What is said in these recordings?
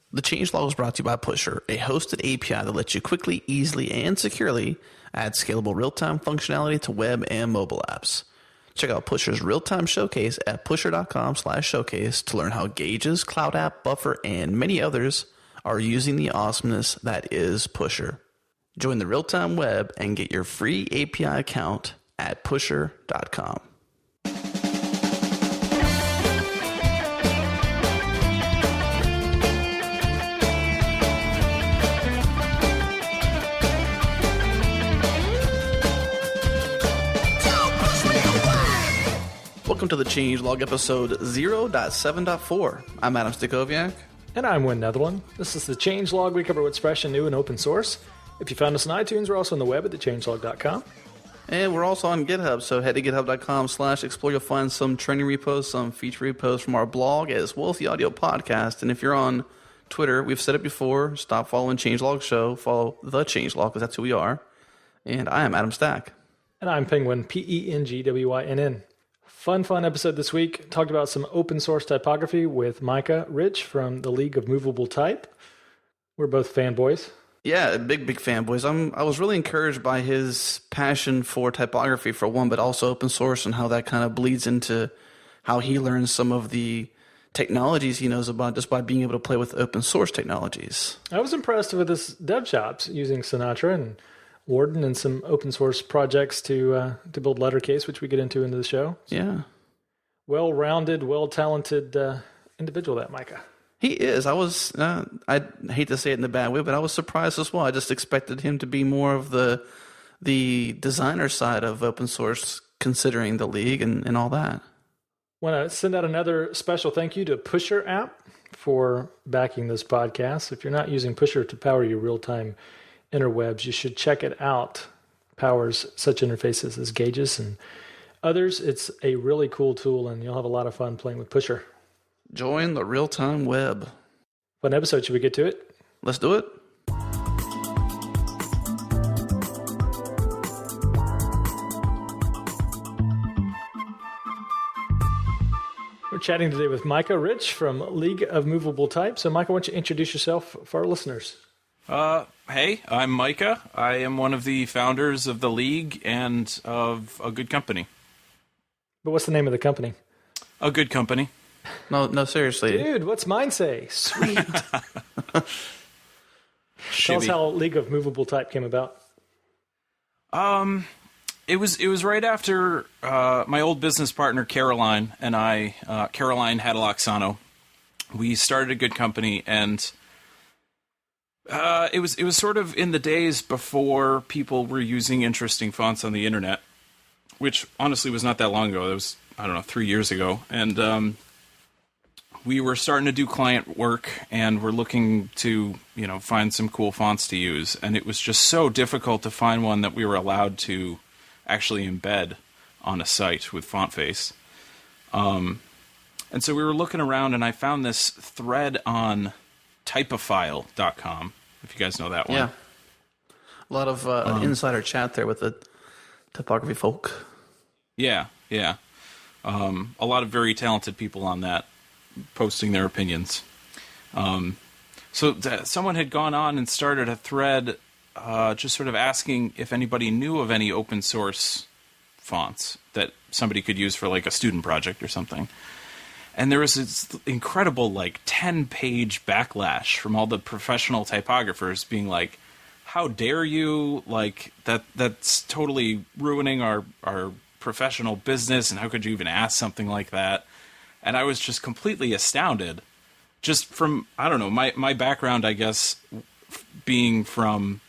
The changelog is brought to you by Pusher, a hosted API that lets you quickly, easily, and securely add scalable real-time functionality to web and mobile apps. Check out Pusher's real-time showcase at pusher.com/showcase to learn how Gauges, Cloud App, Buffer, and many others are using the awesomeness that is Pusher. Join the real-time web and get your free API account at pusher.com. Welcome to the Changelog episode 0.7.4. I'm Adam Stakoviak. And I'm Wynn Netherland. This is the Changelog. We cover what's fresh and new and open source. If you found us on iTunes, we're also on the web at thechangelog.com. And we're also on GitHub, so head to github.com/explore. You'll find some training repos, some feature repos from our blog, as well as the audio podcast. And if you're on Twitter, we've said it before, stop following Changelog Show, follow the Changelog, because that's who we are. And I am Adam Stack. And I'm Penguin, Pengwynn. Fun episode this week. Talked about some open source typography with Micah Rich from the League of Moveable Type. We're both fanboys. Yeah, big fanboys. I was really encouraged by his passion for typography for one, but also open source and how that kind of bleeds into how he learns some of the technologies he knows about just by being able to play with open source technologies. I was impressed with his dev shops using Sinatra and Warden and some open source projects to build Lettercase, which we get into the show. So yeah. Well-rounded, well-talented individual, that Micah. He is. I hate to say it in a bad way, but I was surprised as well. I just expected him to be more of the designer side of open source, considering the League and all that. Want to send out another special thank you to Pusher app for backing this podcast. If you're not using Pusher to power your real-time interwebs, you should check it out. Powers such interfaces as Gauges and others. It's a really cool tool, and you'll have a lot of fun playing with Pusher. Join the real-time web. Fun episode. Should we get to it? Let's do it. We're chatting today with Micah Rich from League of Moveable Type. So, Micah, why don't you introduce yourself for our listeners? Hey, I'm Micah. I am one of the founders of the League and of A Good Company. But what's the name of the company? A Good Company. No, seriously. Dude, what's mine say? Sweet. Tell us how League of Moveable Type came about. It was right after my old business partner Caroline and I, Caroline Hadaloxano, we started A Good Company, and it was sort of in the days before people were using interesting fonts on the internet, which honestly was not that long ago. It was, 3 years ago. And we were starting to do client work, and we're looking to, find some cool fonts to use. And it was just so difficult to find one that we were allowed to actually embed on a site with FontFace. And so we were looking around, and I found this thread on typophile.com, if you guys know that one. Yeah. A lot of insider chat there with the typography folk. Yeah. A lot of very talented people on that, posting their opinions. So someone had gone on and started a thread just sort of asking if anybody knew of any open source fonts that somebody could use for like a student project or something. And there was this incredible, 10-page backlash from all the professional typographers being like, how dare you? That's totally ruining our professional business, and how could you even ask something like that? And I was just completely astounded. Just from, my background, I guess, being from,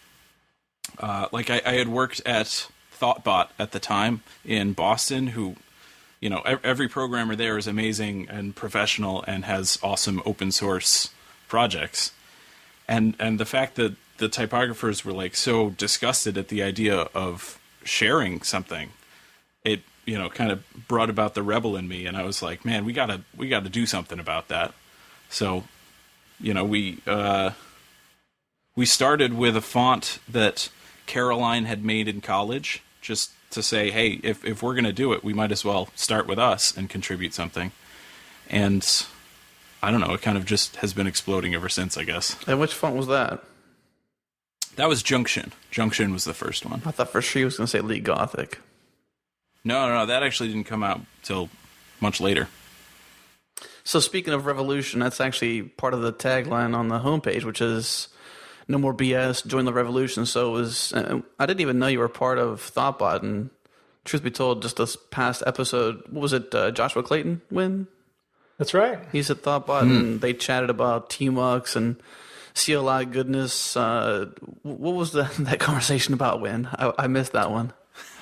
I had worked at ThoughtBot at the time in Boston, who... every programmer there is amazing and professional and has awesome open source projects. And the fact that the typographers were so disgusted at the idea of sharing something, it, kind of brought about the rebel in me. And I was like, man, we gotta do something about that. So, we started with a font that Caroline had made in college, just to say, hey, if we're going to do it, we might as well start with us and contribute something. And I don't know, it kind of just has been exploding ever since, I guess. And which font was that? That was Junction. Junction was the first one. I thought for sure you was going to say League Gothic. No, that actually didn't come out till much later. So speaking of revolution, that's actually part of the tagline on the homepage, which is "No more BS, join the revolution." So it was. I didn't even know you were part of Thoughtbot. And truth be told, just this past episode, what was it? Joshua Clayton Wynn? That's right. He's at Thoughtbot, and they chatted about TMUX and CLI goodness. What was that conversation about, Wynn? I missed that one.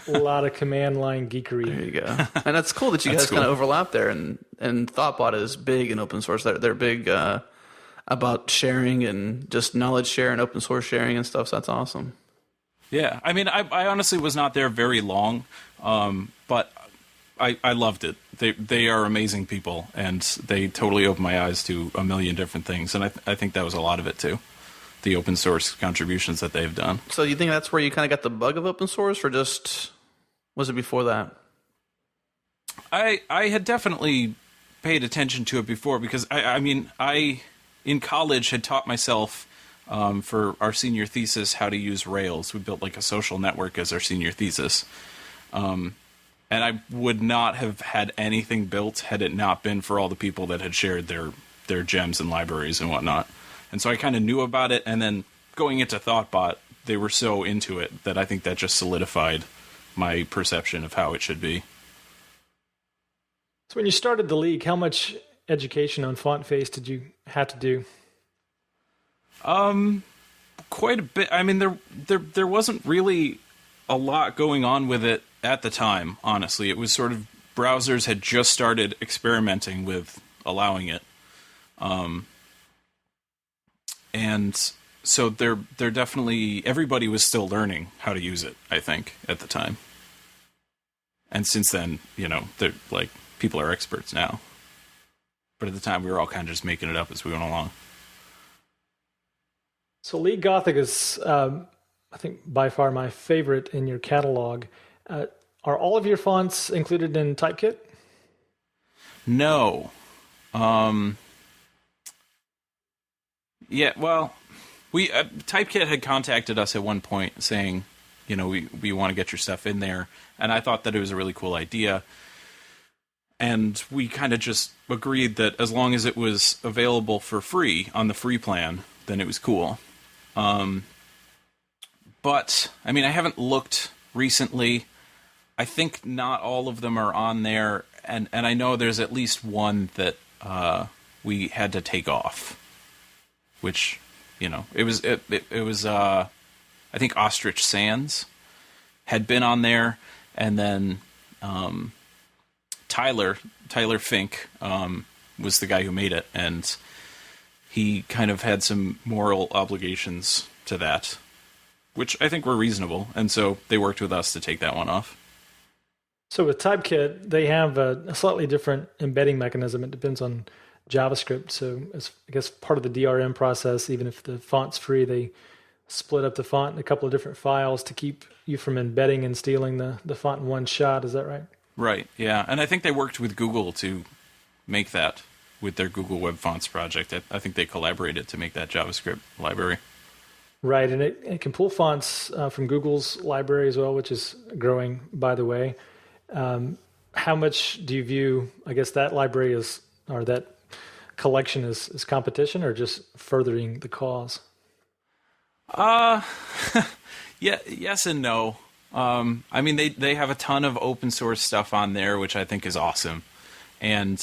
A lot of command line geekery. There you go. And that's cool that you guys kind of overlap there. And Thoughtbot is big in open source. They're big about sharing and just knowledge share and open source sharing and stuff. So that's awesome. Yeah, I mean, I honestly was not there very long, but I loved it. They are amazing people, and they totally opened my eyes to a million different things. And I think that was a lot of it too. The open source contributions that they've done. So you think that's where you kind of got the bug of open source, or just was it before that? I had definitely paid attention to it before, because I in college had taught myself for our senior thesis how to use Rails. We built like a social network as our senior thesis. And I would not have had anything built had it not been for all the people that had shared their gems and libraries and whatnot. And so I kind of knew about it, and then going into Thoughtbot, they were so into it that I think that just solidified my perception of how it should be. So when you started the league, how much education on font face did you have to do? Quite a bit. I mean, there wasn't really a lot going on with it at the time, honestly. It was sort of, browsers had just started experimenting with allowing it. And so they're definitely, everybody was still learning how to use it, I think, at the time. And since then, they're like, people are experts now. But at the time, we were all kind of just making it up as we went along. So League Gothic is, I think, by far my favorite in your catalog. Are all of your fonts included in Typekit? No. Yeah, well, we Typekit had contacted us at one point saying, we want to get your stuff in there, and I thought that it was a really cool idea. And we kind of just agreed that as long as it was available for free on the free plan, then it was cool. But, I mean, I haven't looked recently. I think not all of them are on there, and I know there's at least one that we had to take off, which, it was I think Ostrich Sands had been on there, and then Tyler Fink was the guy who made it, and he kind of had some moral obligations to that, which I think were reasonable, and so they worked with us to take that one off. So with Typekit, they have a slightly different embedding mechanism. It depends on JavaScript. So as I guess part of the DRM process, even if the font's free, they split up the font in a couple of different files to keep you from embedding and stealing the font in one shot. Is that right? Right, yeah. And I think they worked with Google to make that with their Google Web Fonts project. I think they collaborated to make that JavaScript library. Right, and it can pull fonts from Google's library as well, which is growing, by the way. How much do you view, I guess, that library is, or that collection is competition, or just furthering the cause? Yeah, yes and no. I mean, they have a ton of open source stuff on there, which I think is awesome. And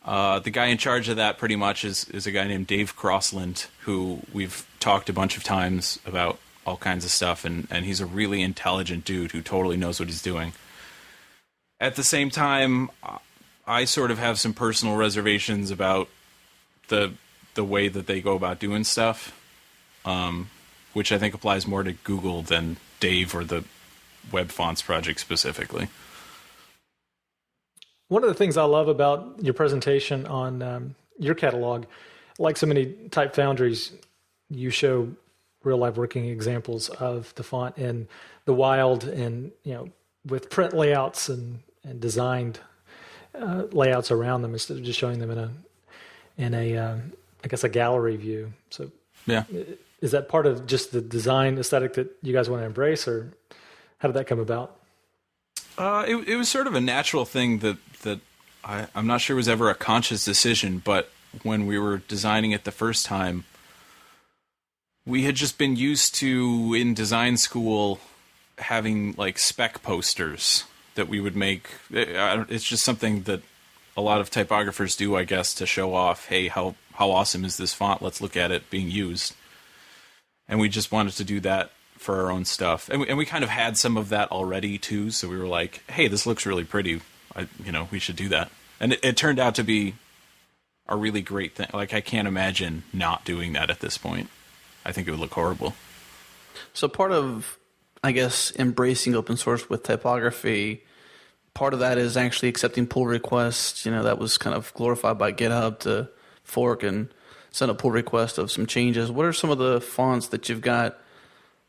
the guy in charge of that pretty much is a guy named Dave Crossland, who we've talked a bunch of times about all kinds of stuff, and he's a really intelligent dude who totally knows what he's doing. At the same time, I sort of have some personal reservations about the way that they go about doing stuff, which I think applies more to Google than Dave or the Web Fonts project specifically. One of the things I love about your presentation on your catalog, like so many type foundries, you show real life working examples of the font in the wild, and with print layouts and designed layouts around them, instead of just showing them and I guess a gallery view. So Yeah. is that part of just the design aesthetic that you guys want to embrace, or how did that come about? It was sort of a natural thing that I'm not sure was ever a conscious decision, but when we were designing it the first time, we had just been used to, in design school, having like spec posters that we would make. It's just something that a lot of typographers do, I guess, to show off, hey, how awesome is this font? Let's look at it being used. And we just wanted to do that for our own stuff. And we kind of had some of that already, too, so we were like, hey, this looks really pretty. We should do that. And it turned out to be a really great thing. Like, I can't imagine not doing that at this point. I think it would look horrible. So part of, I guess, embracing open source with typography, part of that is actually accepting pull requests. That was kind of glorified by GitHub to fork and send a pull request of some changes. What are some of the fonts that you've got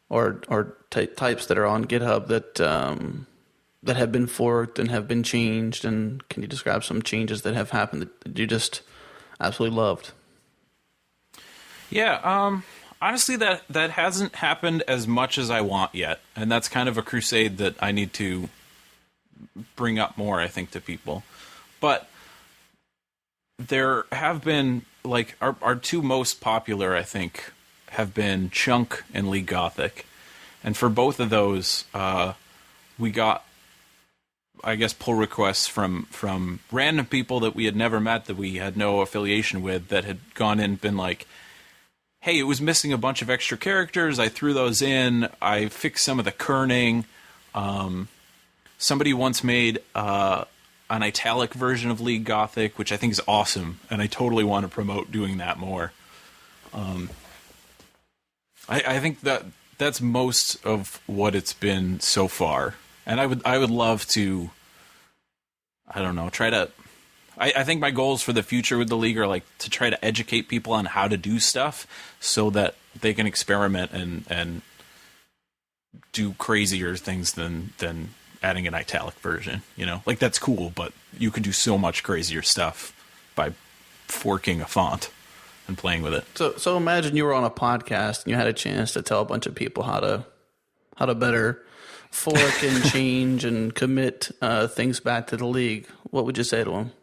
or types that are on GitHub that have been forked and have been changed? And can you describe some changes that have happened that you just absolutely loved? Yeah, honestly, that hasn't happened as much as I want yet, and that's kind of a crusade that I need to bring up more, I think, to people. But there have been, like, our two most popular, I think, have been Chunk and League Gothic. And for both of those, we got, I guess, pull requests from random people that we had never met, that we had no affiliation with, that had gone in and been like, hey, it was missing a bunch of extra characters. I threw those in. I fixed some of the kerning. Somebody once made an italic version of League Gothic, which I think is awesome, and I totally want to promote doing that more. I think that's most of what it's been so far, and I would love to, I don't know, try to. I think my goals for the future with the League are like to try to educate people on how to do stuff so that they can experiment and do crazier things than adding an italic version. Like, that's cool, but you can do so much crazier stuff by forking a font and playing with it. So imagine you were on a podcast and you had a chance to tell a bunch of people how to better fork and change and commit things back to the League. What would you say to them?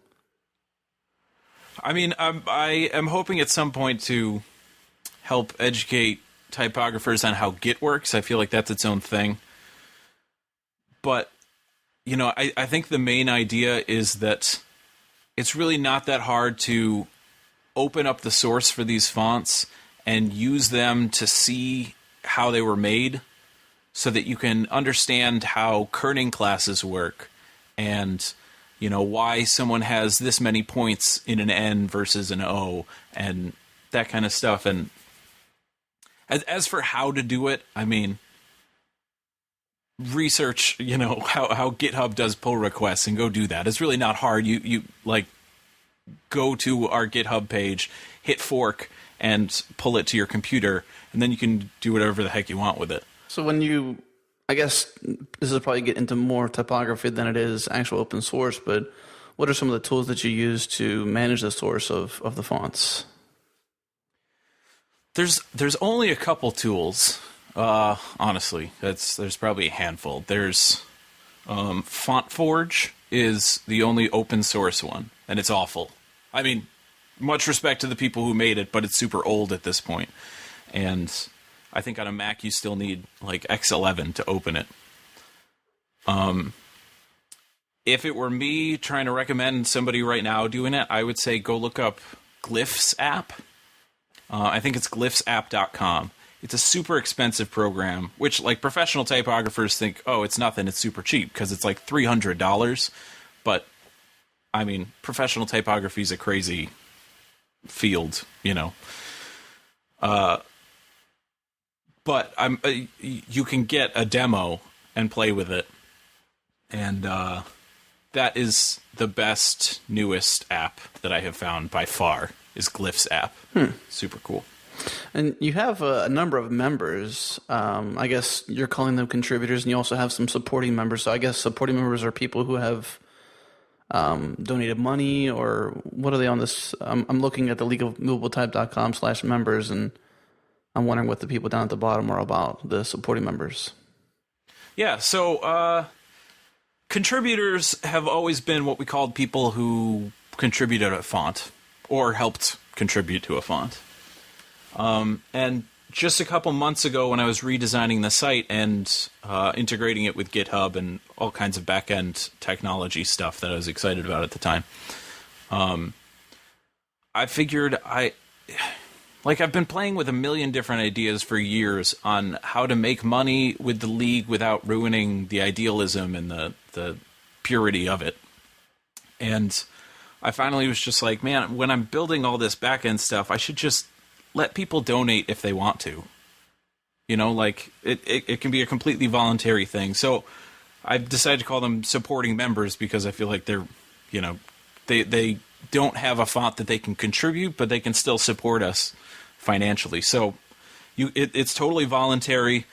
I mean, I am hoping at some point to help educate typographers on how Git works. I feel like that's its own thing. But, I think the main idea is that it's really not that hard to open up the source for these fonts and use them to see how they were made so that you can understand how kerning classes work and why someone has this many points in an N versus an O and that kind of stuff. And as for how to do it, I mean, research, how GitHub does pull requests and go do that. It's really not hard. You like go to our GitHub page, hit fork, and pull it to your computer, and then you can do whatever the heck you want with it. So I guess this is probably get into more typography than it is actual open source, but what are some of the tools that you use to manage the source of the fonts? There's only a couple tools, honestly. There's probably a handful. There's FontForge is the only open source one, and it's awful. I mean, much respect to the people who made it, but it's super old at this point. And I think on a Mac you still need like X11 to open it. If it were me trying to recommend somebody right now doing it, I would say go look up Glyphs app. I think it's glyphsapp.com. It's a super expensive program, which like professional typographers think, oh, it's nothing, it's super cheap because it's like $300. But I mean, professional typography is a crazy field, But you can get a demo and play with it, and that is the best, newest app that I have found by far. Is Glyphs app. Super cool. And you have a number of members. I guess you're calling them contributors, and you also have some supporting members. So I guess supporting members are people who have donated money, or what are they on this? I'm looking at the leagueofmovabletype.com/members, and I'm wondering what the people down at the bottom are about, the supporting members. Yeah, so contributors have always been what we called people who contributed a font or helped contribute to a font. And just a couple months ago when I was redesigning the site and integrating it with GitHub and all kinds of back-end technology stuff that I was excited about at the time, I figured I've been playing with a million different ideas for years on how to make money with the league without ruining the idealism and the purity of it. And I finally was just like, man, when I'm building all this back-end stuff, I should just let people donate if they want to. You know, like, it can be a completely voluntary thing. So I've decided to call them supporting members because I feel like they're, you know, they don't have a font that they can contribute, but they can still support us financially. So it's totally voluntary.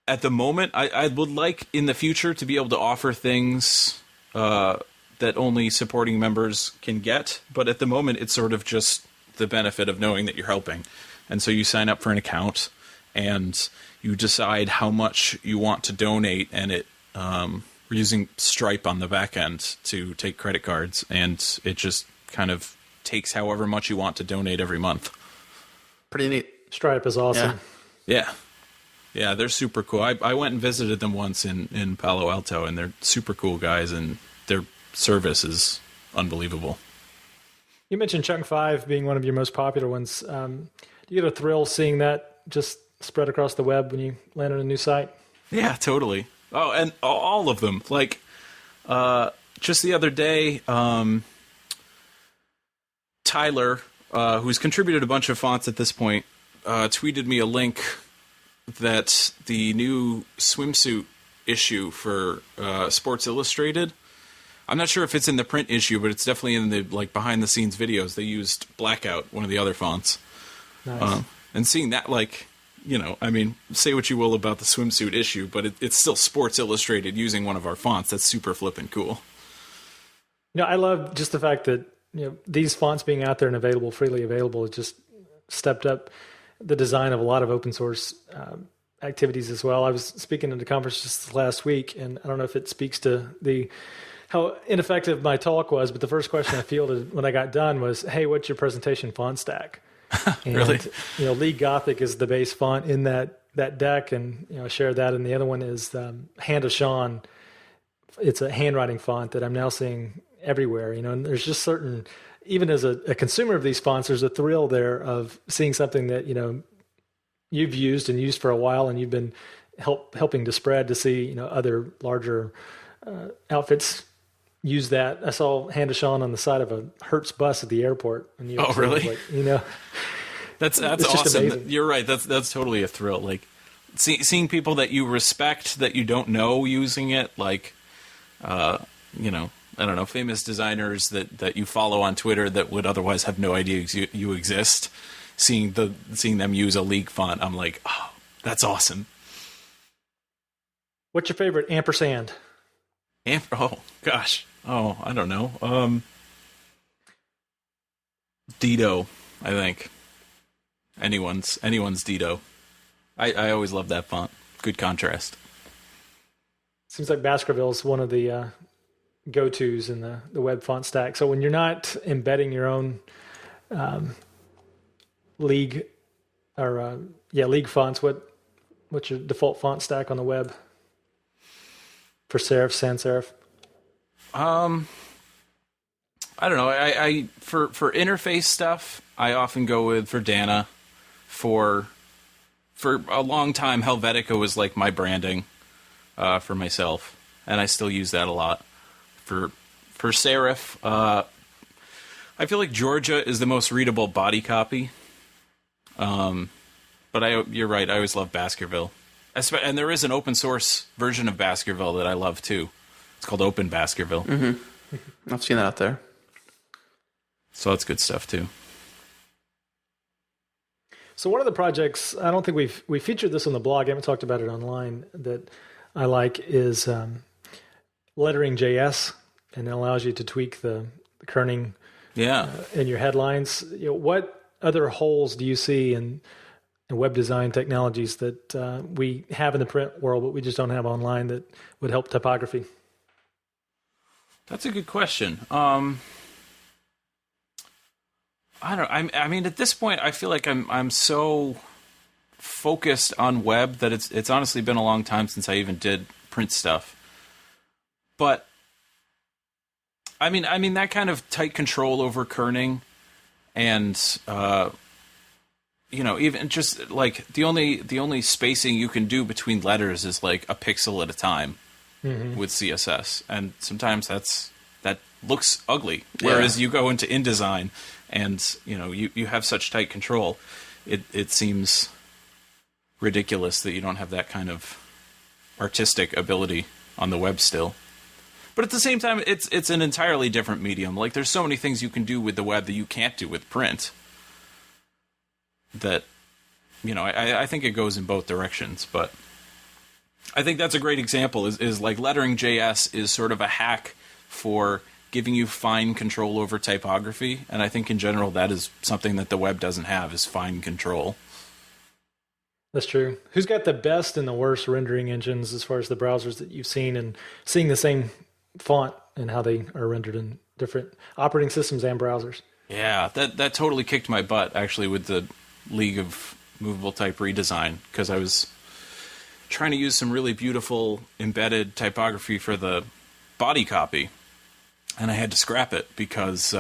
At the moment, I would like in the future to be able to offer things that only supporting members can get. But at the moment, it's sort of just the benefit of knowing that you're helping. And so you sign up for an account and you decide how much you want to donate, and we're using Stripe on the back end to take credit cards, and it just kind of takes however much you want to donate every month. Pretty neat. Stripe is awesome. Yeah, they're super cool. I went and visited them once in Palo Alto, and they're super cool guys, and their service is unbelievable. You mentioned Chunk 5 being one of your most popular ones. Do you get a thrill seeing that just spread across the web when you land on a new site? Yeah, totally. Oh, and all of them. Like, just the other day, Tyler, who's contributed a bunch of fonts at this point, tweeted me a link that the new swimsuit issue for Sports Illustrated, I'm not sure if it's in the print issue, but it's definitely in the behind the scenes videos. They used Blackout, one of the other fonts. Nice. And seeing that, I mean, say what you will about the swimsuit issue, but it's still Sports Illustrated using one of our fonts. That's super flippin' cool. You know, I love just the fact that, you know, these fonts being out there and available, freely available, it just stepped up the design of a lot of open source activities as well. I was speaking at a conference just last week, and I don't know if it speaks to how ineffective my talk was, but the first question I fielded when I got done was, hey, what's your presentation font stack? And, Really? you know, League Gothic is the base font in that deck, and, you know, I shared that. And the other one is Hand of Sean. It's a handwriting font that I'm now seeing everywhere, you know, and there's just certain, even as a consumer of these fonts, there's a thrill there of seeing something that, you know, you've used for a while, and you've been helping to spread, to see, you know, other larger outfits use that. I saw Hand of Sean on the side of a Hertz bus at the airport. And Oh, really? You know, that's it's just awesome. amazing. You're right. That's totally a thrill. Like seeing people that you respect that you don't know using it, you know, I don't know, famous designers that you follow on Twitter that would otherwise have no idea you exist. Seeing them use a League font, I'm like, oh, that's awesome. What's your favorite ampersand? Oh gosh. Oh, I don't know. Dido, I think. Anyone's Dido. I always love that font. Good contrast. Seems like Baskerville's one of the go-tos in the web font stack. So when you're not embedding your own League League fonts, what's your default font stack on the web for serif, sans serif? I don't know. I for interface stuff, I often go with Verdana. For a long time, Helvetica was like my branding for myself, and I still use that a lot. For serif, I feel like Georgia is the most readable body copy. But you're right. I always love Baskerville, and there is an open source version of Baskerville that I love too. It's called Open Baskerville. Mm-hmm. I've seen that out there. So that's good stuff too. So one of the projects, I don't think we featured this on the blog, I haven't talked about it online, that I like is Lettering.js. and it allows you to tweak the kerning Yeah. in your headlines. What other holes do you see in web design technologies that we have in the print world, but we just don't have online that would help typography? That's a good question. I don't. I mean, at this point, I feel like I'm so focused on web that it's honestly been a long time since I even did print stuff. But I mean that kind of tight control over kerning, and even just like the only spacing you can do between letters is like a pixel at a time with CSS, and sometimes that looks ugly. Whereas you go into InDesign, and you have such tight control, it seems ridiculous that you don't have that kind of artistic ability on the web still. But at the same time, it's an entirely different medium. Like, there's so many things you can do with the web that you can't do with print. That, I think it goes in both directions. But I think that's a great example. Is like Lettering.js is sort of a hack for giving you fine control over typography, and I think in general that is something that the web doesn't have, is fine control. That's true. Who's got the best and the worst rendering engines as far as the browsers that you've seen, and seeing the same font and how they are rendered in different operating systems and browsers? Yeah, that totally kicked my butt, actually, with the League of Moveable type redesign, because I was trying to use some really beautiful embedded typography for the body copy, and I had to scrap it because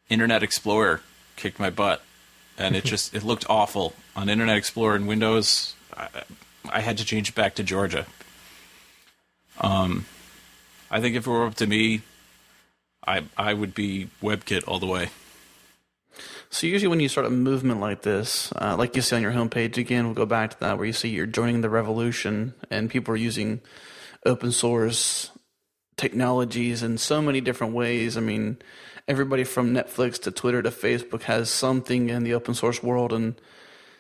Internet Explorer kicked my butt, and it looked awful on Internet Explorer and Windows. I had to change it back to Georgia. I think if it were up to me, I would be WebKit all the way. So usually when you start a movement like this, like you see on your homepage, again, we'll go back to that, where you see you're joining the revolution, and people are using open source technologies in so many different ways. I mean, everybody from Netflix to Twitter to Facebook has something in the open source world, and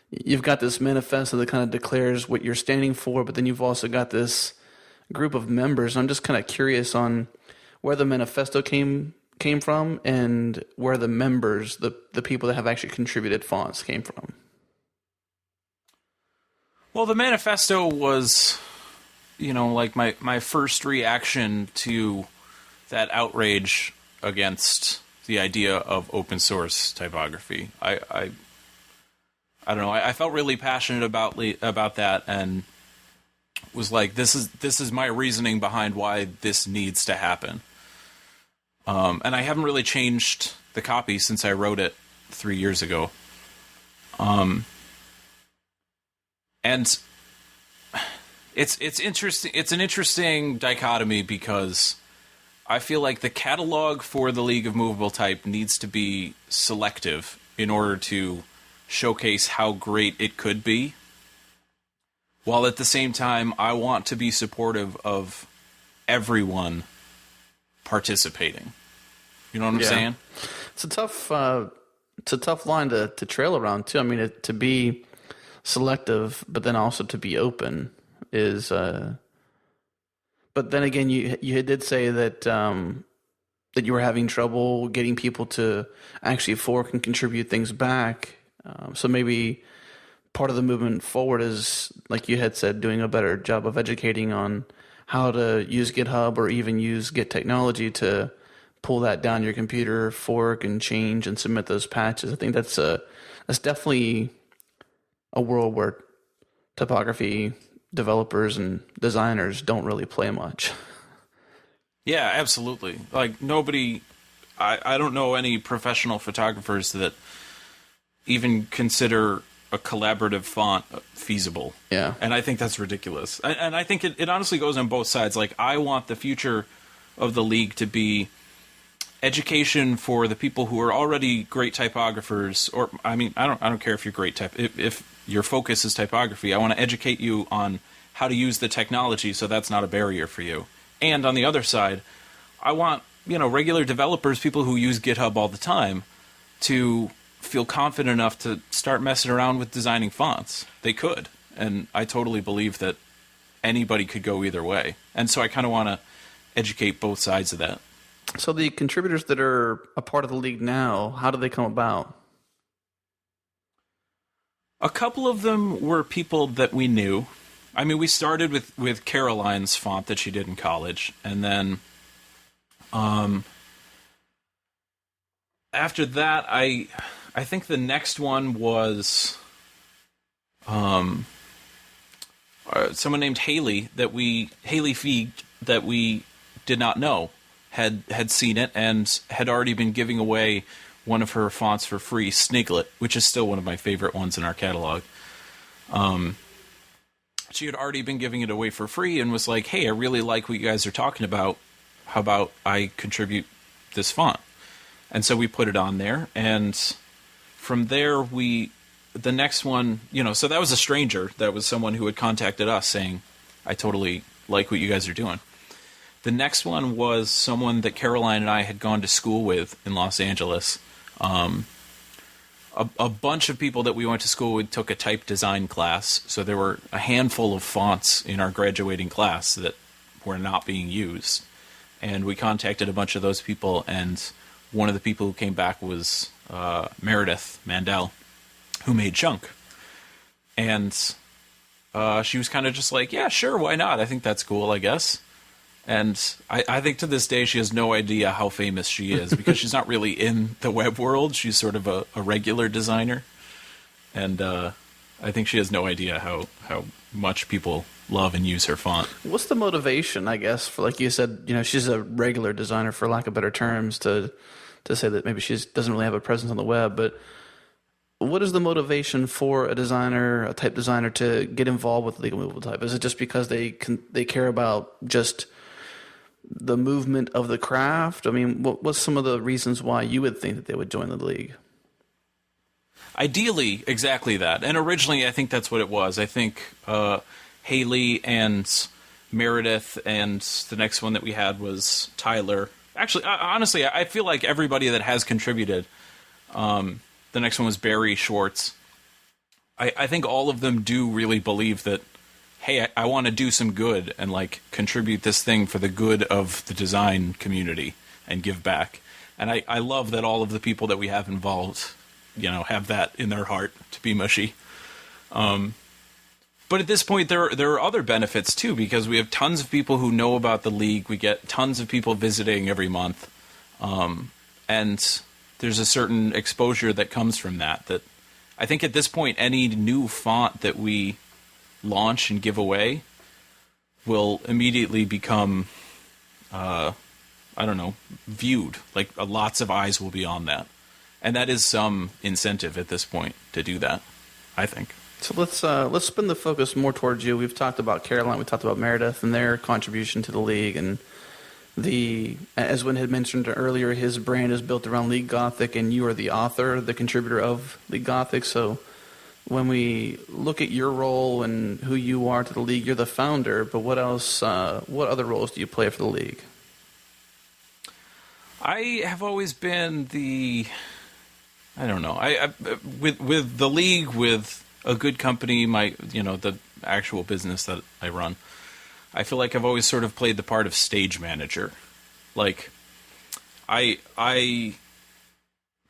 you've got this manifesto that kind of declares what you're standing for, but then you've also got this group of members. I'm just kind of curious on where the manifesto came from, and where the members, the people that have actually contributed fonts, came from. Well, the manifesto was, like my first reaction to that outrage against the idea of open source typography. I don't know. I felt really passionate about that, and was like, this is my reasoning behind why this needs to happen. And I haven't really changed the copy since I wrote it 3 years ago. And it's interesting. It's an interesting dichotomy, because I feel like the catalog for the League of Moveable type needs to be selective in order to showcase how great it could be, while at the same time I want to be supportive of everyone participating. You know what I'm saying? It's a tough line to trail around too. I mean, to be selective, but then also to be open is. But then again, you did say that that you were having trouble getting people to actually fork and contribute things back. So maybe part of the movement forward is, like you had said, doing a better job of educating on how to use GitHub, or even use Git technology to pull that down your computer, fork and change and submit those patches. I think that's definitely a world where typography developers and designers don't really play much. Yeah, absolutely. Like, nobody, I don't know any professional photographers that even consider a collaborative font feasible. Yeah. And I think that's ridiculous. And I think it honestly goes on both sides. Like, I want the future of the League to be education for the people who are already great typographers, or, I mean, I don't care if you're great if your focus is typography. I want to educate you on how to use the technology, so that's not a barrier for you. And on the other side, I want, regular developers, people who use GitHub all the time, to feel confident enough to start messing around with designing fonts. They could. And I totally believe that anybody could go either way. And so I kind of want to educate both sides of that. So the contributors that are a part of the league now, how do they come about? A couple of them were people that we knew. I mean, we started with Caroline's font that she did in college, and then after that, I think the next one was someone named Haley Feig that we did not know had seen it and had already been giving away one of her fonts for free, Sniglet, which is still one of my favorite ones in our catalog. She had already been giving it away for free and was like, hey, I really like what you guys are talking about. How about I contribute this font? And so we put it on there, and from there the next one, so that was a stranger. That was someone who had contacted us saying, I totally like what you guys are doing. The next one was someone that Caroline and I had gone to school with in Los Angeles. A bunch of people that we went to school with took a type design class, so there were a handful of fonts in our graduating class that were not being used. And we contacted a bunch of those people, and one of the people who came back was Meredith Mandel, who made Chunk. And she was kind of just like, yeah, sure, why not? I think that's cool, I guess. And I think to this day she has no idea how famous she is, because she's not really in the web world. She's sort of a regular designer. And I think she has no idea how much people love and use her font. What's the motivation, I guess, for, like you said, she's a regular designer, for lack of better terms, to say that maybe she doesn't really have a presence on the web, but what is the motivation for a type designer, to get involved with League of Moveable Type? Is it just because they care about just the movement of the craft? I mean, what's some of the reasons why you would think that they would join the league? Ideally, exactly that. And originally, I think that's what it was. I think Haley and Meredith, and the next one that we had was Tyler. Actually, honestly, I feel like everybody that has contributed. The next one was Barry Schwartz. I think all of them do really believe that, hey, I want to do some good and contribute this thing for the good of the design community and give back. And I love that all of the people that we have involved, have that in their heart, to be mushy. But at this point, there are other benefits too, because we have tons of people who know about the league. We get tons of people visiting every month, and there's a certain exposure that comes from that. That I think at this point, any new font that we launch and give away will immediately become, viewed. Lots of eyes will be on that, and that is some incentive at this point to do that, I think. So let's spin the focus more towards you. We've talked about Caroline, we talked about Meredith and their contribution to the league, and as Wynn had mentioned earlier, his brand is built around League Gothic, and you are the author, the contributor of League Gothic. So when we look at your role and who you are to the league, you're the founder, but what else? What other roles do you play for the league? I have always been with the league, with a good company, the actual business that I run, I feel like I've always sort of played the part of stage manager. I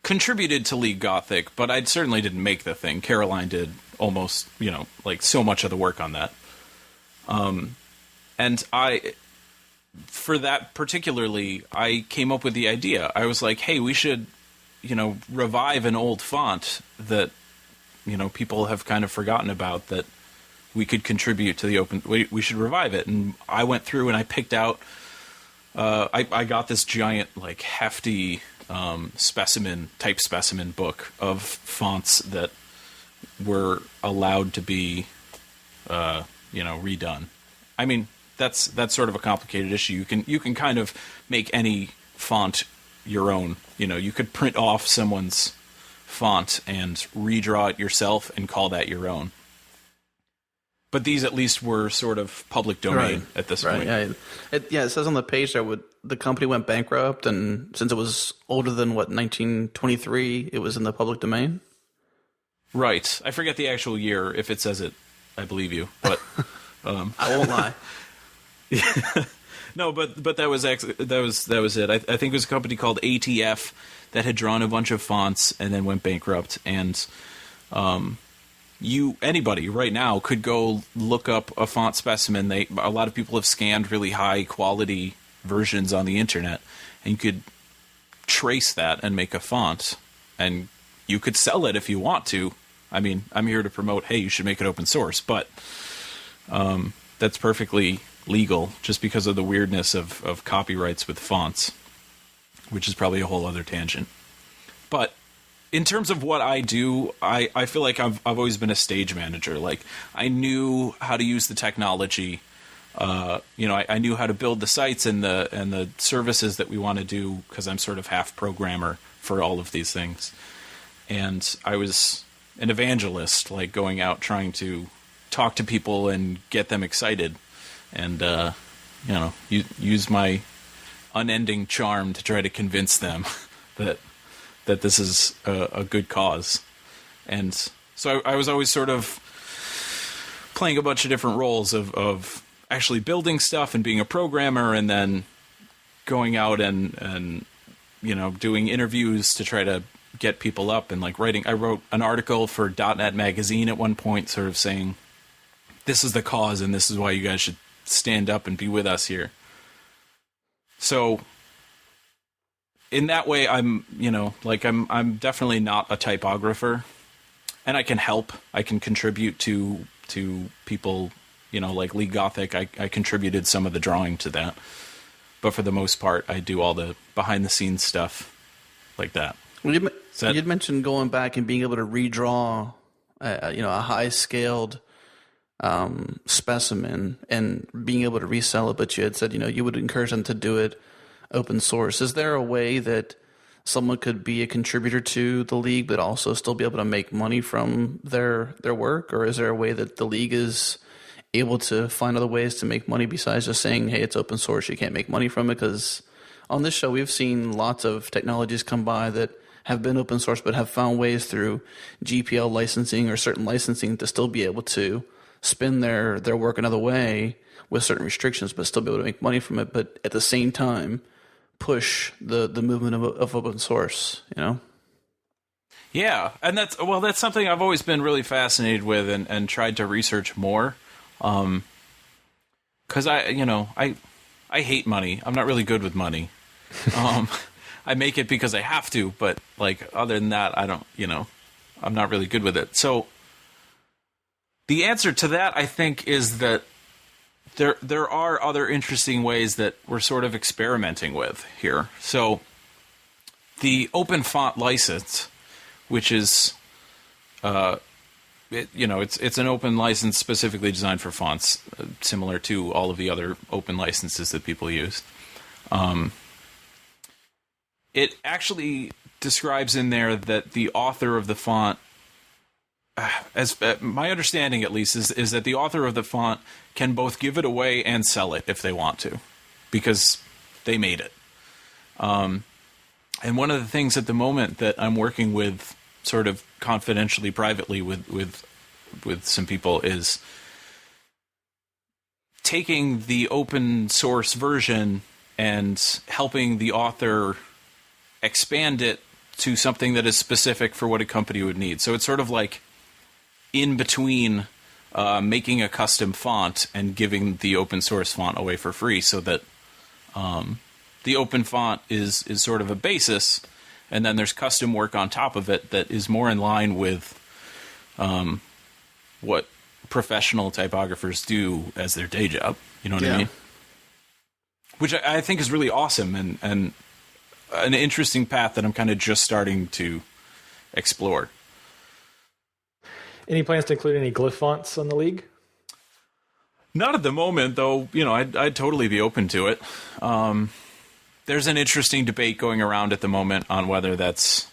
contributed to League Gothic, but I certainly didn't make the thing. Caroline did almost, so much of the work on that. And for that particularly, I came up with the idea. I was like, hey, we should, revive an old font that, people have kind of forgotten about, that we could contribute to the open. We should revive it. And I went through and I picked out. I got this giant, hefty type specimen book of fonts that were allowed to be, redone. I mean, that's sort of a complicated issue. You can kind of make any font your own. You could print off someone's font and redraw it yourself and call that your own. But these at least were sort of public domain at this point. Yeah. It says on the page that the company went bankrupt, and since it was older than 1923, it was in the public domain. Right. I forget the actual year. If it says it, I believe you. But I won't lie. No, but that was it. I think it was a company called ATF that had drawn a bunch of fonts and then went bankrupt. And anybody right now could go look up a font specimen. A lot of people have scanned really high quality versions on the internet, and you could trace that and make a font, and you could sell it if you want to. I mean, I'm here to promote, hey, you should make it open source, but that's perfectly legal just because of the weirdness of copyrights with fonts, which is probably a whole other tangent. But in terms of what I do, I feel like I've always been a stage manager. Like, I knew how to use the technology. I knew how to build the sites and the services that we want to do, because I'm sort of half programmer for all of these things. And I was an evangelist, like going out trying to talk to people and get them excited, and use my unending charm to try to convince them that this is a good cause. And so I was always sort of playing a bunch of different roles of actually building stuff and being a programmer, and then going out and doing interviews to try to get people up, and like writing. I wrote an article for .NET Magazine at one point, sort of saying, this is the cause and this is why you guys should stand up and be with us here. So in that way, I'm definitely not a typographer, and I can help. I can contribute to people, like League Gothic. I contributed some of the drawing to that, but for the most part, I do all the behind the scenes stuff like that. Well, you'd mentioned going back and being able to redraw, a high-scaled specimen and being able to resell it, but you had said, you would encourage them to do it open source. Is there a way that someone could be a contributor to the League but also still be able to make money from their work? Or is there a way that the League is able to find other ways to make money besides just saying, hey, it's open source, you can't make money from it? Because on this show, we've seen lots of technologies come by that have been open source but have found ways through GPL licensing or certain licensing to still be able to spin their work another way with certain restrictions, but still be able to make money from it, but at the same time push the movement of open source, Yeah, and that's something I've always been really fascinated with and tried to research more. Because I hate money. I'm not really good with money. I make it because I have to, but like other than that, I don't, I'm not really good with it. So the answer to that, I think, is that there are other interesting ways that we're sort of experimenting with here. So the open font license, which is, it's an open license specifically designed for fonts, similar to all of the other open licenses that people use. It actually describes in there that the author of the font, as my understanding at least, is that the author of the font can both give it away and sell it if they want to, because they made it. And one of the things at the moment that I'm working with, sort of confidentially, privately with some people, is taking the open source version and helping the author expand it to something that is specific for what a company would need. So it's sort of like in between making a custom font and giving the open source font away for free, so that the open font is sort of a basis, and then there's custom work on top of it that is more in line with what professional typographers do as their day job. You know what I mean? Which I think is really awesome and an interesting path that I'm kind of just starting to explore. Any plans to include any glyph fonts on the League? Not at the moment, though. I'd totally be open to it. There's an interesting debate going around at the moment on whether that's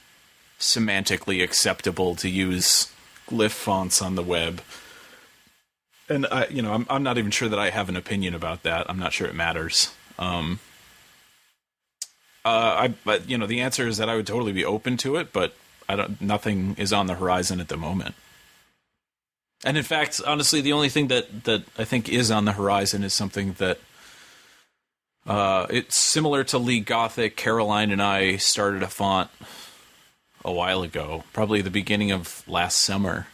semantically acceptable to use glyph fonts on the web. And I'm not even sure that I have an opinion about that. I'm not sure it matters. But the answer is that I would totally be open to it, but nothing is on the horizon at the moment. And in fact, honestly, the only thing that I think is on the horizon is something that It's similar to League Gothic. Caroline and I started a font a while ago, probably the beginning of last summer,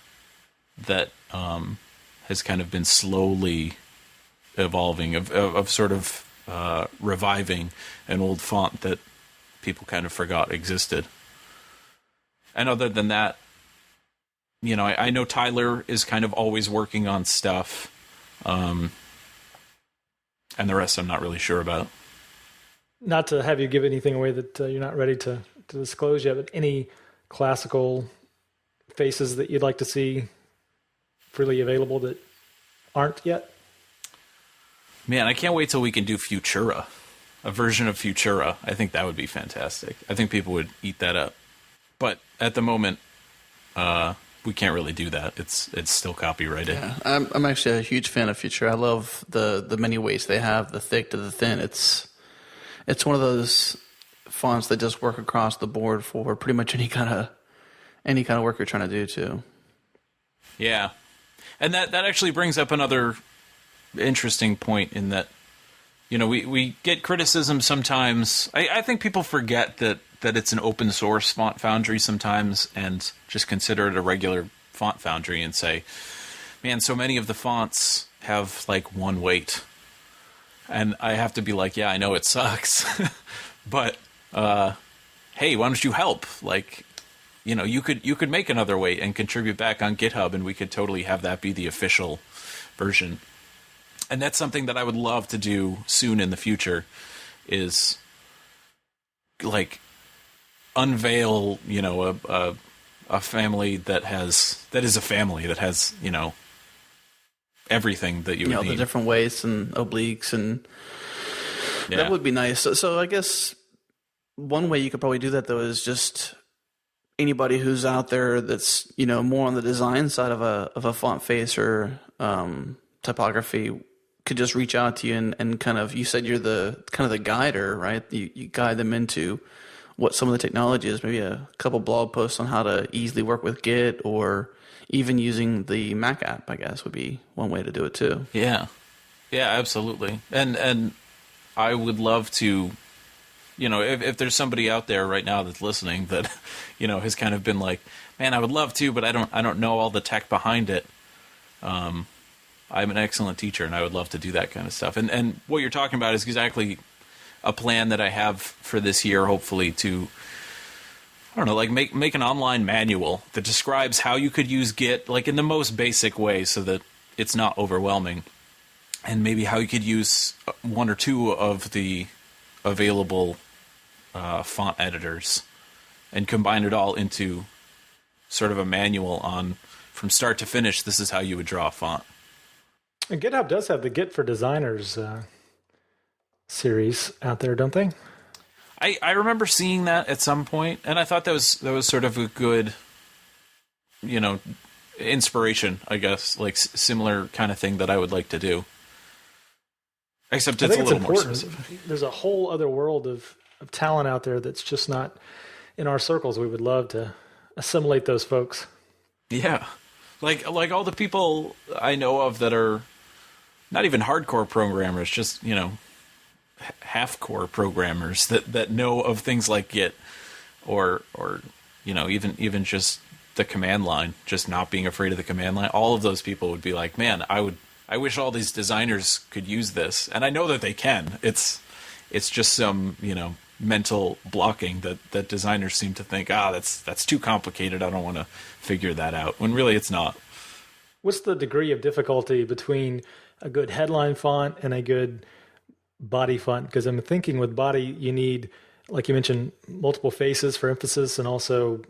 that has kind of been slowly evolving, of sort of reviving an old font that people kind of forgot existed. And other than that, I know Tyler is kind of always working on stuff, and the rest I'm not really sure about. Not to have you give anything away that you're not ready to disclose yet, but any classical faces that you'd like to see freely available that aren't yet? Man, I can't wait till we can do Futura, a version of Futura. I think that would be fantastic. I think people would eat that up. But at the moment, we can't really do that. It's still copyrighted. Yeah, I'm actually a huge fan of Futura. I love the many ways they have, the thick to the thin. It's one of those fonts that just work across the board for pretty much any kind of work you're trying to do too. Yeah. And that actually brings up another interesting point in that, we get criticism sometimes. I think people forget that it's an open source font foundry sometimes and just consider it a regular font foundry and say, man, so many of the fonts have like one weight. And I have to be like, yeah, I know it sucks. But, hey, why don't you help? Like, you could make another weight and contribute back on GitHub, and we could totally have that be the official version. And that's something that I would love to do soon in the future, is like unveil, a family that is a family that has, everything that you would need. The different weights and obliques, and that would be nice. So I guess one way you could probably do that, though, is just anybody who's out there that's, more on the design side of a font face or typography could just reach out to you and kind of, you said you're the kind of the guider, right? You guide them into what some of the technology is, maybe a couple blog posts on how to easily work with Git, or even using the Mac app, I guess, would be one way to do it too. Yeah. Yeah, absolutely. And I would love to, if there's somebody out there right now that's listening that, has kind of been like, man, I would love to, but I don't know all the tech behind it. I'm an excellent teacher, and I would love to do that kind of stuff. And what you're talking about is exactly a plan that I have for this year, hopefully, to, I don't know, like make an online manual that describes how you could use Git, like in the most basic way so that it's not overwhelming, and maybe how you could use one or two of the available font editors and combine it all into sort of a manual on, from start to finish, this is how you would draw a font. And GitHub does have the Git for Designers series out there, don't they? I remember seeing that at some point, and I thought that was sort of a good, inspiration, I guess, like similar kind of thing that I would like to do. Except it's a little more specific. There's a whole other world of talent out there that's just not in our circles. We would love to assimilate those folks. Yeah. Like all the people I know of that are not even hardcore programmers, just, half-core programmers that know of things like Git or even just the command line, just not being afraid of the command line. All of those people would be like, man, I wish all these designers could use this. And I know that they can. It's just some, mental blocking that designers seem to think, that's too complicated. I don't want to figure that out, when really it's not. What's the degree of difficulty between a good headline font and a good body font? Because I'm thinking with body, you need, like you mentioned, multiple faces for emphasis, and also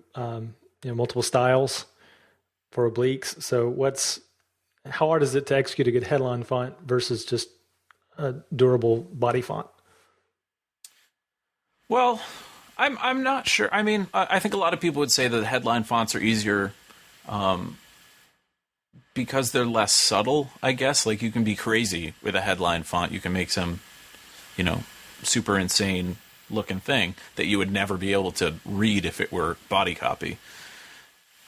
multiple styles for obliques. So how hard is it to execute a good headline font versus just a durable body font? Well, I'm not sure. I mean, I think a lot of people would say that the headline fonts are easier because they're less subtle, I guess. Like, you can be crazy with a headline font. You can make some, super insane looking thing that you would never be able to read if it were body copy.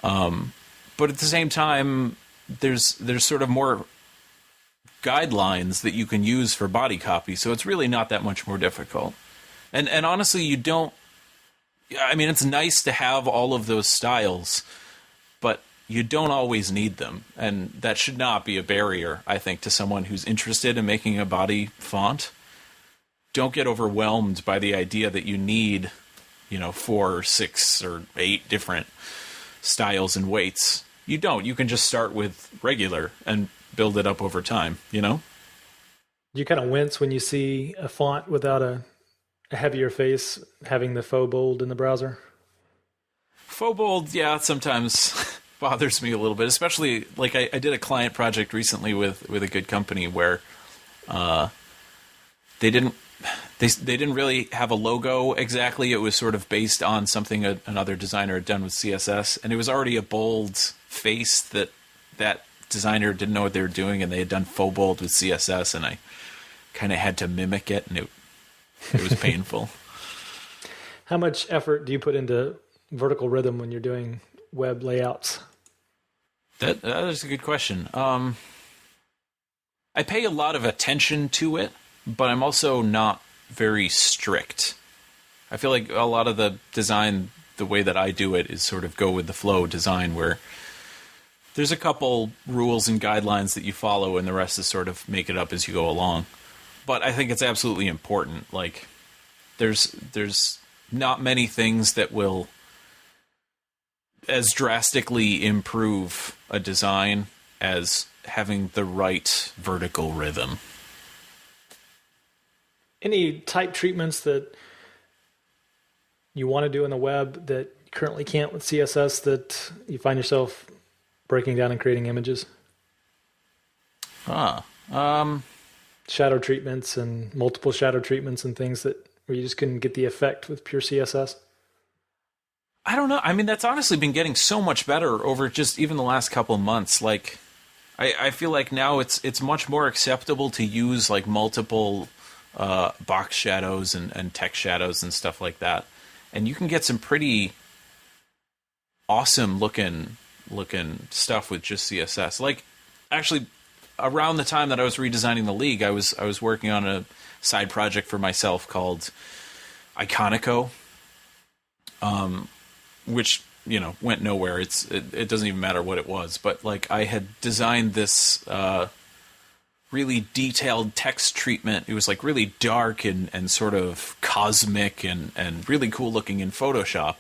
But at the same time, there's sort of more guidelines that you can use for body copy, so it's really not that much more difficult. And honestly, you don't... I mean, it's nice to have all of those styles, but you don't always need them. And that should not be a barrier, I think, to someone who's interested in making a body font. Don't get overwhelmed by the idea that you need, 4 or 6 or 8 different styles and weights. You don't. You can just start with regular and build it up over time, You kind of wince when you see a font without a heavier face having the faux bold in the browser? Faux bold, yeah, sometimes bothers me a little bit, especially like I did a client project recently with a good company where they didn't really have a logo exactly. It was sort of based on something another designer had done with CSS, and it was already a bold face that designer didn't know what they were doing, and they had done faux bold with CSS, and I kind of had to mimic it, and it was painful. How much effort do you put into vertical rhythm when you're doing web layouts? That is a good question. I pay a lot of attention to it, but I'm also not very strict. I feel like a lot of the design, the way that I do it, is sort of go with the flow design, where there's a couple rules and guidelines that you follow, and the rest is sort of make it up as you go along. But I think it's absolutely important. Like, there's not many things that will as drastically improve a design as having the right vertical rhythm. Any type treatments that you want to do in the web that you currently can't with CSS that you find yourself breaking down and creating images? Shadow treatments and multiple shadow treatments and things where you just couldn't get the effect with pure CSS? I don't know. I mean, that's honestly been getting so much better over just even the last couple of months. Like, I feel like now it's much more acceptable to use like multiple box shadows and text shadows and stuff like that. And you can get some pretty awesome looking stuff with just CSS. Like, actually, around the time that I was redesigning the League, I was working on a side project for myself called Iconico, which went nowhere. It doesn't even matter what it was, but like I had designed this really detailed text treatment. It was like really dark and sort of cosmic and really cool looking in Photoshop,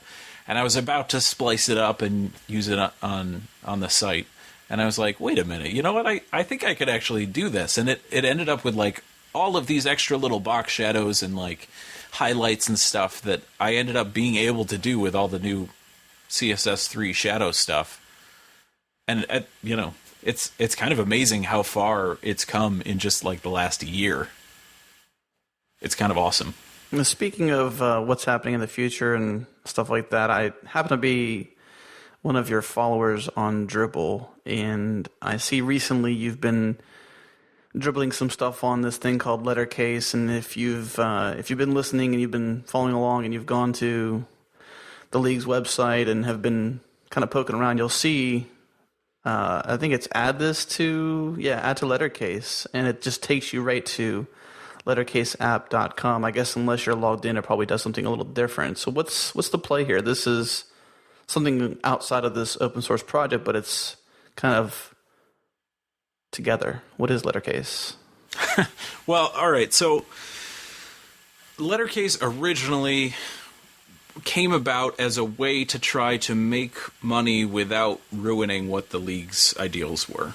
and I was about to splice it up and use it on the site. And I was like, wait a minute, you know what? I think I could actually do this. And it ended up with like all of these extra little box shadows and like highlights and stuff that I ended up being able to do with all the new CSS3 shadow stuff. And it's kind of amazing how far it's come in just like the last year. It's kind of awesome. Now, speaking of what's happening in the future and stuff like that, I happen to be one of your followers on Dribble, and I see recently you've been dribbling some stuff on this thing called Lettercase. And if you've been listening and you've been following along and you've gone to the League's website and have been kind of poking around, you'll see I think it's add to Lettercase, and it just takes you right to lettercaseapp.com. I guess unless you're logged in, it probably does something a little different. So what's the play here? This is something outside of this open source project, but it's kind of together. What is Lettercase? Well, all right. So Lettercase originally came about as a way to try to make money without ruining what the League's ideals were.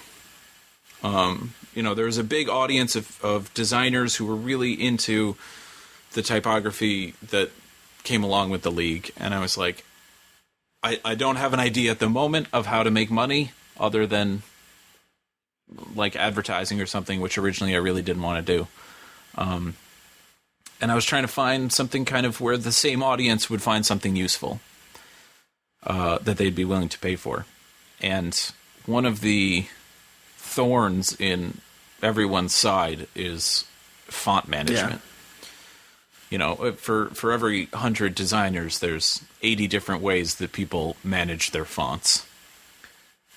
There was a big audience of designers who were really into the typography that came along with the League, and I was like, I don't have an idea at the moment of how to make money other than like advertising or something, which originally I really didn't want to do. And I was trying to find something kind of where the same audience would find something useful that they'd be willing to pay for. And one of the thorns in everyone's side is font management. Yeah. For every 100 designers, there's 80 different ways that people manage their fonts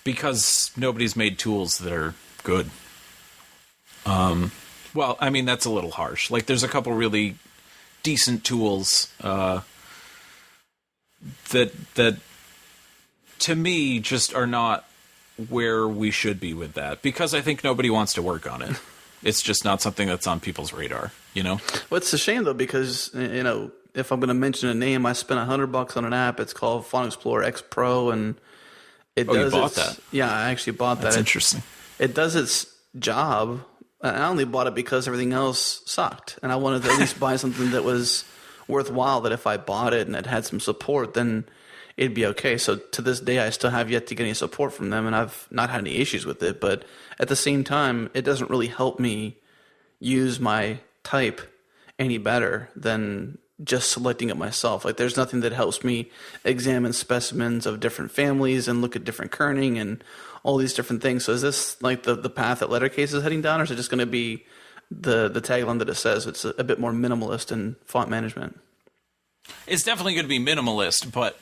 because nobody's made tools that are good. Well, I mean, that's a little harsh. Like, there's a couple really decent tools that to me just are not where we should be with that, because I think nobody wants to work on it. It's just not something that's on people's radar, you know? Well, it's a shame, though, because, you know, if I'm going to mention a name, I spent $100 on an app. It's called Font Explorer X Pro, and it does. You bought that? Yeah, I actually bought that. That's interesting. It does its job. I only bought it because everything else sucked, and I wanted to at least buy something that was worthwhile, that if I bought it and it had some support, then it'd be okay. So to this day, I still have yet to get any support from them, and I've not had any issues with it. But at the same time, it doesn't really help me use my type any better than just selecting it myself. Like, there's nothing that helps me examine specimens of different families and look at different kerning and all these different things. So is this like the path that Lettercase is heading down, or is it just going to be the tagline that it says it's a bit more minimalist in font management? It's definitely going to be minimalist, but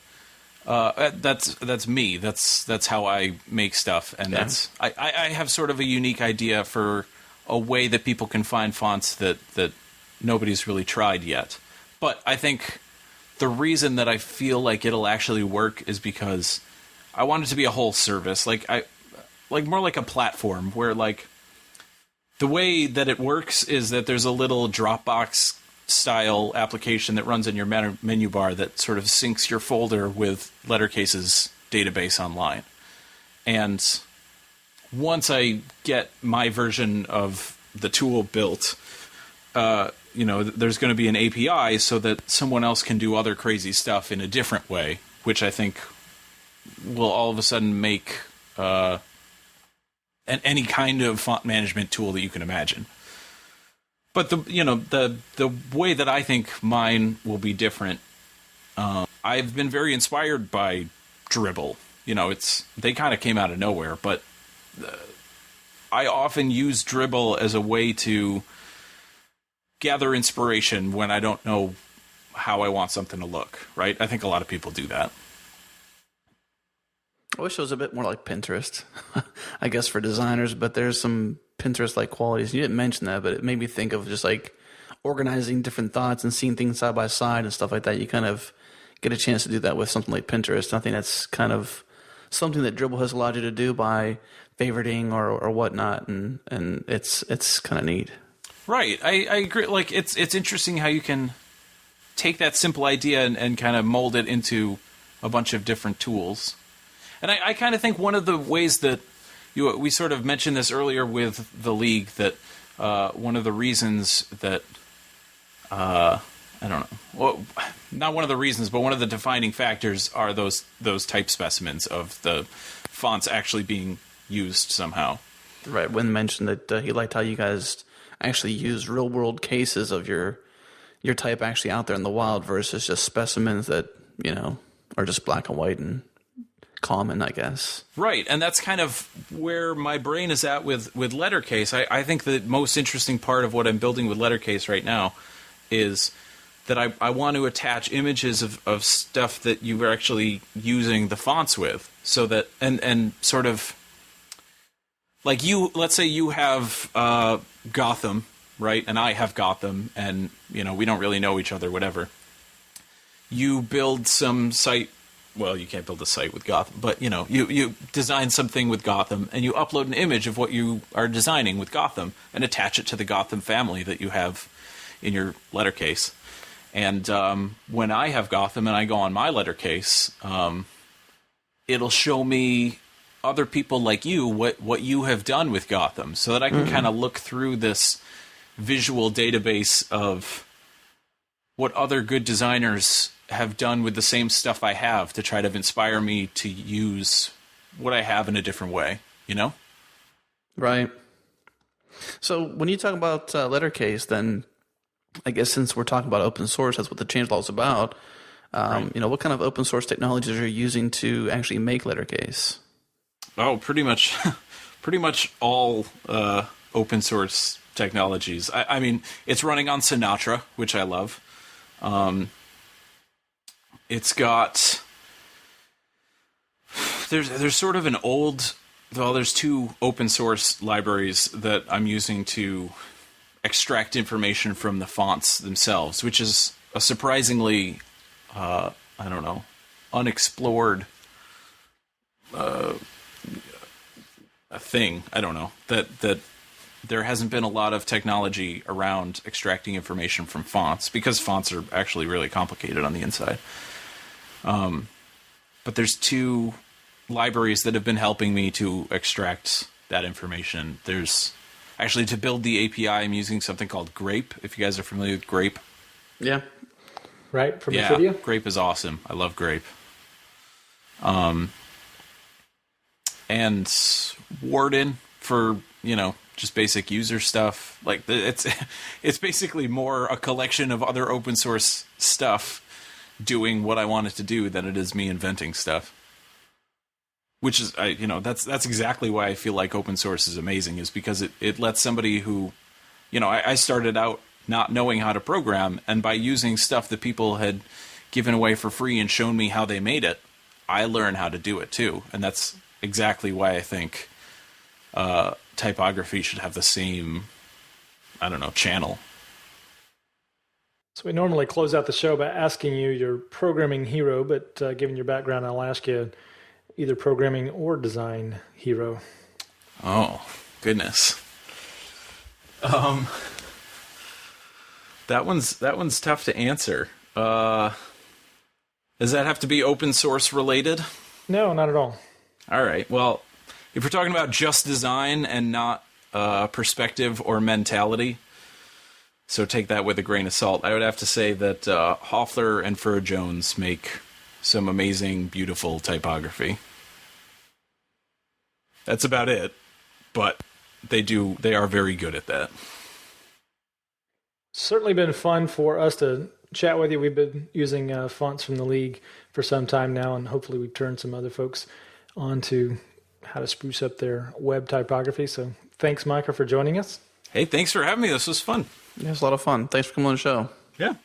that's me. That's how I make stuff, and that's I have sort of a unique idea for a way that people can find fonts that nobody's really tried yet. But I think the reason that I feel like it'll actually work is because I want it to be a whole service, like more like a platform where, like, the way that it works is that there's a little Dropbox style application that runs in your menu bar that sort of syncs your folder with Lettercase's database online. And once I get my version of the tool built, there's going to be an API so that someone else can do other crazy stuff in a different way, which I think will all of a sudden make any kind of font management tool that you can imagine. But the way that I think mine will be different, I've been very inspired by Dribbble. You know, they kind of came out of nowhere, but I often use Dribbble as a way to gather inspiration when I don't know how I want something to look, right? I think a lot of people do that. I wish it was a bit more like Pinterest, I guess, for designers, but there's some Pinterest-like qualities. You didn't mention that, but it made me think of just like organizing different thoughts and seeing things side by side and stuff like that. You kind of get a chance to do that with something like Pinterest. I think that's kind of something that Dribbble has allowed you to do by favoriting or whatnot, and it's kind of neat. Right. I agree. Like, it's interesting how you can take that simple idea and kind of mold it into a bunch of different tools. And I kind of think one of the ways that we sort of mentioned this earlier with the League, that one of the reasons that I don't know, well, not one of the reasons, but one of the defining factors are those type specimens of the fonts actually being used somehow. Right. Wynn mentioned that he liked how you guys actually use real world cases of your type actually out there in the wild versus just specimens that, you know, are just black and white and common, I guess. Right, and that's kind of where my brain is at with Lettercase. I think the most interesting part of what I'm building with Lettercase right now is that I want to attach images of stuff that you are actually using the fonts with, so that and sort of like let's say you have Gotham, right, and I have Gotham, and we don't really know each other, whatever. You build some site. Well, you can't build a site with Gotham, but you design something with Gotham, and you upload an image of what you are designing with Gotham and attach it to the Gotham family that you have in your Lettercase. And when I have Gotham and I go on my Lettercase, it'll show me other people like you what you have done with Gotham, so that I can kind of look through this visual database of what other good designers have done with the same stuff I have to try to inspire me to use what I have in a different way, Right. So when you talk about Lettercase, then I guess since we're talking about open source, that's what the changelog is about. Right. What kind of open source technologies are you using to actually make Lettercase? Oh, pretty much all open source technologies. I mean, it's running on Sinatra, which I love. It's got there's sort of an old there's two open source libraries that I'm using to extract information from the fonts themselves, which is a surprisingly, unexplored a thing. I don't know that there hasn't been a lot of technology around extracting information from fonts, because fonts are actually really complicated on the inside. But there's two libraries that have been helping me to extract that information. There's actually, to build the API, I'm using something called Grape. If you guys are familiar with Grape. Yeah. Right, from NVIDIA? Grape is awesome. I love Grape. And Warden for, just basic user stuff. Like, it's basically more a collection of other open source stuff doing what I want it to do than it is me inventing stuff. Which is, that's exactly why I feel like open source is amazing, is because it lets somebody who, I started out not knowing how to program, and by using stuff that people had given away for free and shown me how they made it, I learn how to do it too. And that's exactly why I think typography should have the same, channel. So we normally close out the show by asking you your programming hero, but given your background, I'll ask you either programming or design hero. Oh, goodness. That one's tough to answer. Does that have to be open source related? No, not at all. All right. Well, if we're talking about just design and not perspective or mentality, so take that with a grain of salt, I would have to say that Hoffler and Furr Jones make some amazing, beautiful typography. That's about it, but they are very good at that. Certainly been fun for us to chat with you. We've been using fonts from the League for some time now, and hopefully we've turned some other folks on to how to spruce up their web typography. So thanks, Micah, for joining us. Hey, thanks for having me. This was fun. Yeah, it was a lot of fun. Thanks for coming on the show. Yeah.